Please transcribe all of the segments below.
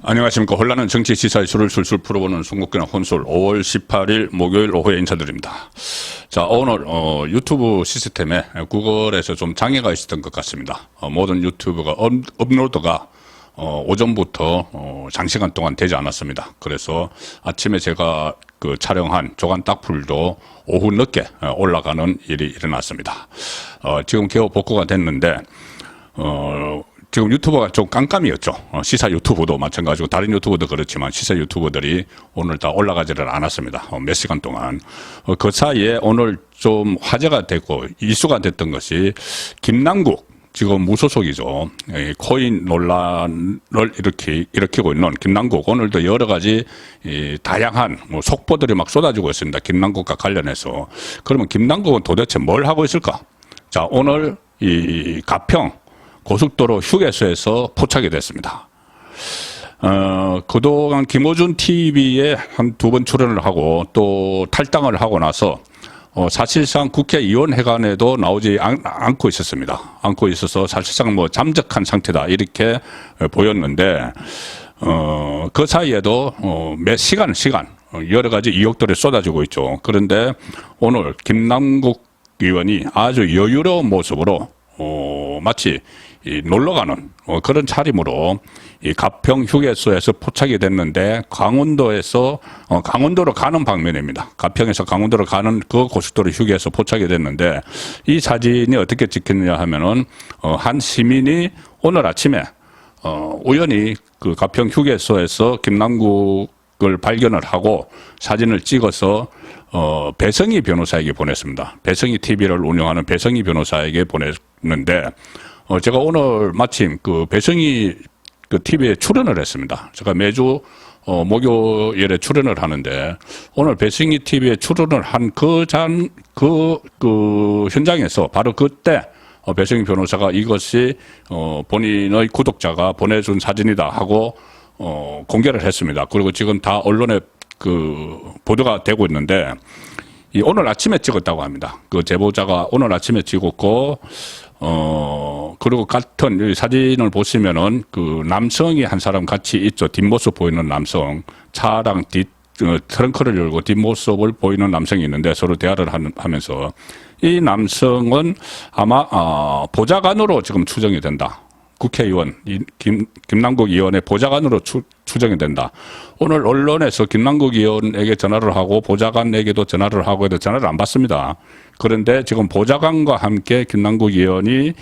안녕하십니까. 혼란한 정치 시사 이슈를 술술 풀어보는 송국기나 혼술 5월 18일 목요일 오후에 인사드립니다. 자, 오늘 유튜브 시스템에 구글에서 좀 장애가 있었던 것 같습니다. 모든 유튜브가 업로드가 오전부터 장시간 동안 되지 않았습니다. 그래서 아침에 제가 그 촬영한 조간 딱풀도 오후 늦게 올라가는 일이 일어났습니다. 지금 겨우 복구가 됐는데 지금 유튜버가 좀 깜깜이었죠. 시사 유튜버도 마찬가지고 다른 유튜버도 그렇지만 시사 유튜버들이 오늘 다 올라가지를 않았습니다. 몇 시간 동안. 그 사이에 오늘 좀 화제가 됐고 이슈가 됐던 것이 김남국, 지금 무소속이죠. 코인 논란을 일으키고 있는 김남국, 오늘도 여러 가지 다양한 속보들이 막 쏟아지고 있습니다. 김남국과 관련해서. 그러면 김남국은 도대체 뭘 하고 있을까? 자, 오늘 이 가평 고속도로 휴게소에서 포착이 됐습니다. 그동안 김어준 TV에 한 2번 출연을 하고 또 탈당을 하고 나서 사실상 국회의원회관에도 나오지 않고 있었습니다. 않고 있어서 사실상 뭐 잠적한 상태다 이렇게 보였는데 그 사이에도 몇 시간 여러 가지 의혹들이 쏟아지고 있죠. 그런데 오늘 김남국 의원이 아주 여유로운 모습으로 마치 놀러 가는 그런 차림으로 이 가평 휴게소에서 포착이 됐는데 강원도로 가는 방면입니다. 가평에서 강원도로 가는 그 고속도로 휴게소 포착이 됐는데 이 사진이 어떻게 찍혔느냐 하면은 한 시민이 오늘 아침에 우연히 그 가평 휴게소에서 김남국을 발견을 하고 사진을 찍어서 배성희 변호사에게 보냈습니다. 배성희 TV를 운영하는 배성희 변호사에게 보냈는데 제가 오늘 마침 그 배성희 그 TV에 출연을 했습니다. 제가 매주 목요일에 출연을 하는데 오늘 배성희 TV에 출연을 한 그 현장에서 바로 그때 배성희 변호사가 이것이 본인의 구독자가 보내준 사진이다 하고 공개를 했습니다. 그리고 지금 다 언론에 그 보도가 되고 있는데 오늘 아침에 찍었다고 합니다. 그 제보자가 오늘 아침에 찍었고 그리고 같은 사진을 보시면은 그 남성이 한 사람 같이 있죠. 뒷모습 보이는 남성. 차랑 트렁크를 열고 뒷모습을 보이는 남성이 있는데 서로 대화를 하면서 이 남성은 아마 보좌관으로 지금 추정이 된다. 국회의원 김남국 의원의 보좌관으로 추정이 된다. 오늘 언론에서 김남국 의원에게 전화를 하고 보좌관에게도 전화를 하고 해도 전화를 안 받습니다. 그런데 지금 보좌관과 함께 김남국 의원이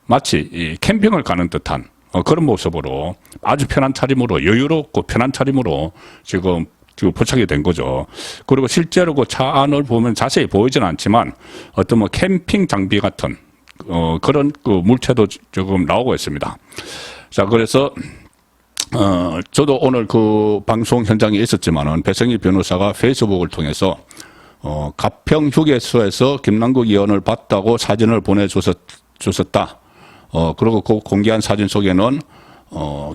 마치 캠핑을 가는 듯한 그런 모습으로 아주 편한 차림으로 여유롭고 편한 차림으로 지금 포착이 된 거죠. 그리고 실제로 그 차 안을 보면 자세히 보이지는 않지만 어떤 뭐 캠핑 장비 같은 그런 그 물체도 조금 나오고 있습니다. 자, 그래서 저도 오늘 그 방송 현장에 있었지만은 배성희 변호사가 페이스북을 통해서 가평 휴게소에서 김남국 의원을 봤다고 사진을 보내줬었다. 그리고 그 공개한 사진 속에는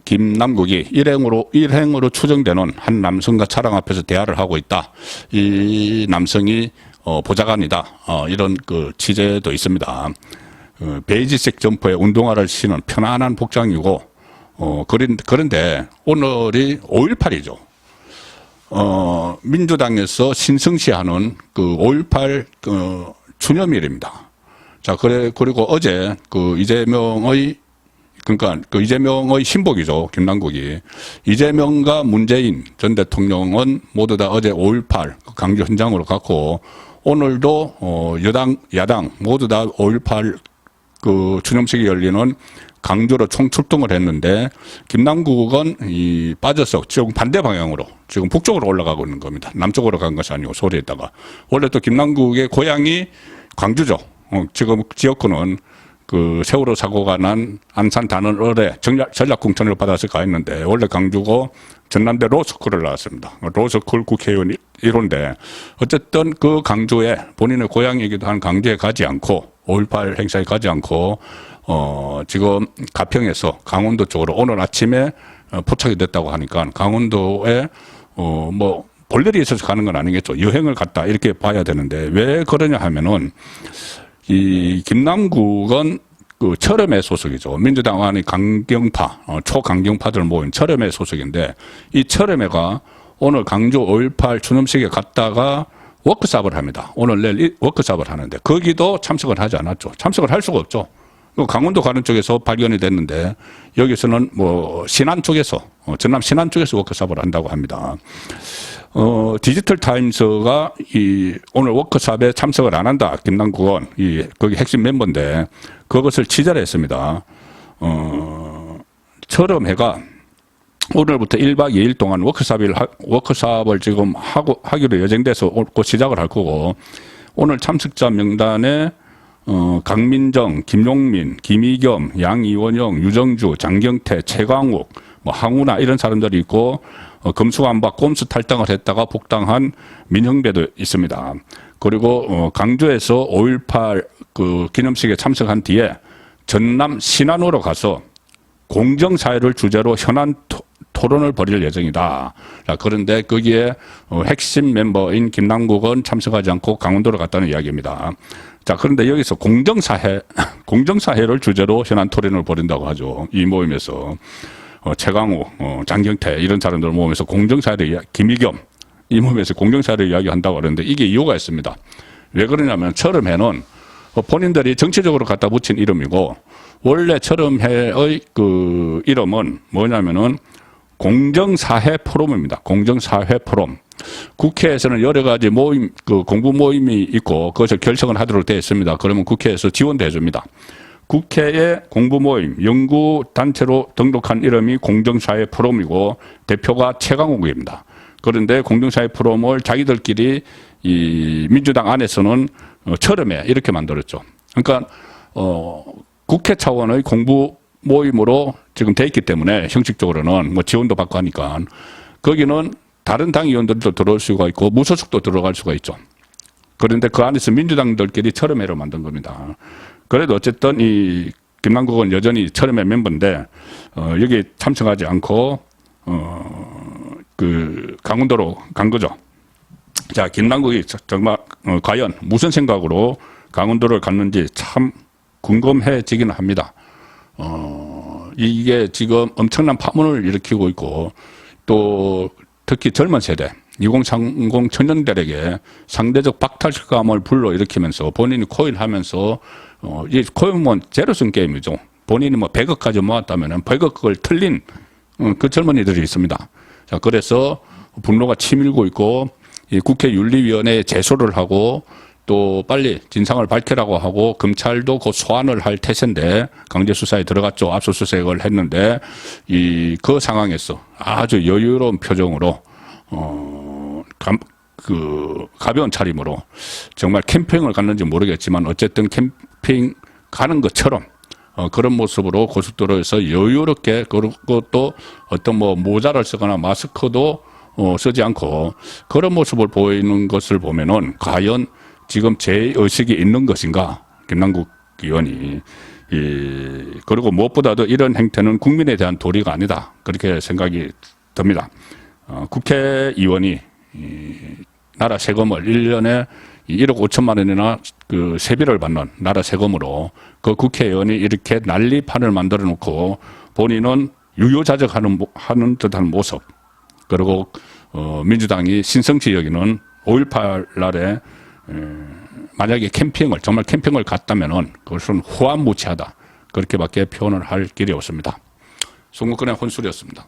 김남국이 일행으로 추정되는 한 남성과 차량 앞에서 대화를 하고 있다. 이 남성이 보좌관이다. 이런 그 취재도 있습니다. 베이지색 점퍼에 운동화를 신은 편안한 복장이고 그런데 오늘이 5.18이죠. 민주당에서 신성시하는 그 5.18 추념일입니다. 자, 그리고 어제 그 이재명의 신복이죠. 김남국이. 이재명과 문재인 전 대통령은 모두 다 어제 5.18 강주 현장으로 갔고 오늘도 여당, 야당 모두 다 5.18 그 추념식이 열리는 강주로 총출동을 했는데 김남국은 빠져서 지금 반대 방향으로 지금 북쪽으로 올라가고 있는 겁니다. 남쪽으로 간 것이 아니고 소리에다가. 원래 또 김남국의 고향이 광주죠. 지금 지역구는 그 세월호 사고가 난 안산 단원을에 전략공천을 받아서 가 있는데 원래 강주고 전남대 로스쿨을 나왔습니다. 로스쿨 국회의원 1호인데 어쨌든 그 강주에 본인의 고향이기도 한 강주에 가지 않고 5.18 행사에 가지 않고 지금 가평에서 강원도 쪽으로 오늘 아침에 포착이 됐다고 하니까 강원도에 뭐 볼일이 있어서 가는 건 아니겠죠. 여행을 갔다 이렇게 봐야 되는데 왜 그러냐 하면은 이 김남국은 그 철험회 소속이죠. 민주당 안의 강경파, 초강경파들 모인 철험회 소속인데 이 철험회가 오늘 강주 5.18 추념식에 갔다가 워크숍을 합니다. 오늘 내일 워크숍을 하는데 거기도 참석을 하지 않았죠. 참석을 할 수가 없죠. 강원도 가는 쪽에서 발견이 됐는데 여기서는 뭐 신안 쪽에서 전남 신안 쪽에서 워크숍을 한다고 합니다. 디지털 타임스가 오늘 워크숍에 참석을 안 한다. 김남국 의원, 거기 핵심 멤버인데 그것을 취재를 했습니다. 철험회가 오늘부터 1박 2일 동안 워크숍을 지금 하기로 예정돼서 곧 시작을 할 거고 오늘 참석자 명단에 강민정, 김용민, 김의겸, 양이원영, 유정주, 장경태, 최광욱, 뭐 항우나 이런 사람들이 있고 금수관박 꼼수 탈당을 했다가 복당한 민형배도 있습니다. 그리고 강주에서 5.18 그 기념식에 참석한 뒤에 전남 신안으로 가서 공정사회를 주제로 현안 토론을 벌일 예정이다. 그런데 거기에 핵심 멤버인 김남국은 참석하지 않고 강원도로 갔다는 이야기입니다. 자, 그런데 여기서 공정사회를 주제로 현안 토론을 벌인다고 하죠. 이 모임에서. 최강우, 장경태 이런 사람들 모임에서 공정사회를 김의겸 이 모임에서 공정사회를 이야기한다고 하는데 이게 이유가 있습니다. 왜 그러냐면 철험회는 본인들이 정치적으로 갖다 붙인 이름이고 원래 철험회의 그 이름은 뭐냐면은 공정사회 포럼입니다. 공정사회 포럼. 국회에서는 여러 가지 모임, 그 공부 모임이 있고 그것을 결정을 하도록 되어 있습니다. 그러면 국회에서 지원도 해줍니다. 국회의 공부 모임, 연구 단체로 등록한 이름이 공정사회 포럼이고 대표가 최강욱입니다. 그런데 공정사회 포럼을 자기들끼리 이 민주당 안에서는 철험회 이렇게 만들었죠. 그러니까 국회 차원의 공부 모임으로 지금 돼 있기 때문에 형식적으로는 뭐 지원도 받고 하니까 거기는 다른 당 의원들도 들어올 수가 있고 무소속도 들어갈 수가 있죠. 그런데 그 안에서 민주당들끼리 철험회를 만든 겁니다. 그래도 어쨌든 이 김남국은 여전히 철험회 멤버인데 여기 참석하지 않고 그 강원도로 간 거죠. 자, 김남국이 정말 과연 무슨 생각으로 강원도를 갔는지 참 궁금해지기는 합니다. 이게 지금 엄청난 파문을 일으키고 있고 또 특히 젊은 세대 2030 청년들에게 상대적 박탈감을 불러일으키면서 본인이 코인하면서 이 코인은 제로섬 게임이죠. 본인이 뭐 100억까지 모았다면 100억을 틀린 그 젊은이들이 있습니다. 자, 그래서 분노가 치밀고 있고 이 국회 윤리위원회에 제소를 하고 또 빨리 진상을 밝히라고 하고 검찰도 곧 소환을 할 태세인데 강제 수사에 들어갔죠. 압수수색을 했는데 그 상황에서 아주 여유로운 표정으로 가벼운 차림으로 정말 캠핑을 갔는지 모르겠지만 어쨌든 캠핑 가는 것처럼 그런 모습으로 고속도로에서 여유롭게 그리고 또 어떤 뭐 모자를 쓰거나 마스크도 쓰지 않고 그런 모습을 보이는 것을 보면은 과연 지금 제의식이 있는 것인가 김남국 의원이 그리고 무엇보다도 이런 행태는 국민에 대한 도리가 아니다 그렇게 생각이 듭니다. 국회의원이 나라 세금을 1년에 1억 5천만 원이나 그 세비를 받는 나라 세금으로 그 국회의원이 이렇게 난리판을 만들어 놓고 본인은 유유자적하는 듯한 모습 그리고 민주당이 신성치 여기는 5.18 날에 만약에 정말 캠핑을 갔다면은 그것은 후한무치하다 그렇게밖에 표현을 할 길이 없습니다. 송국근의 혼술이었습니다.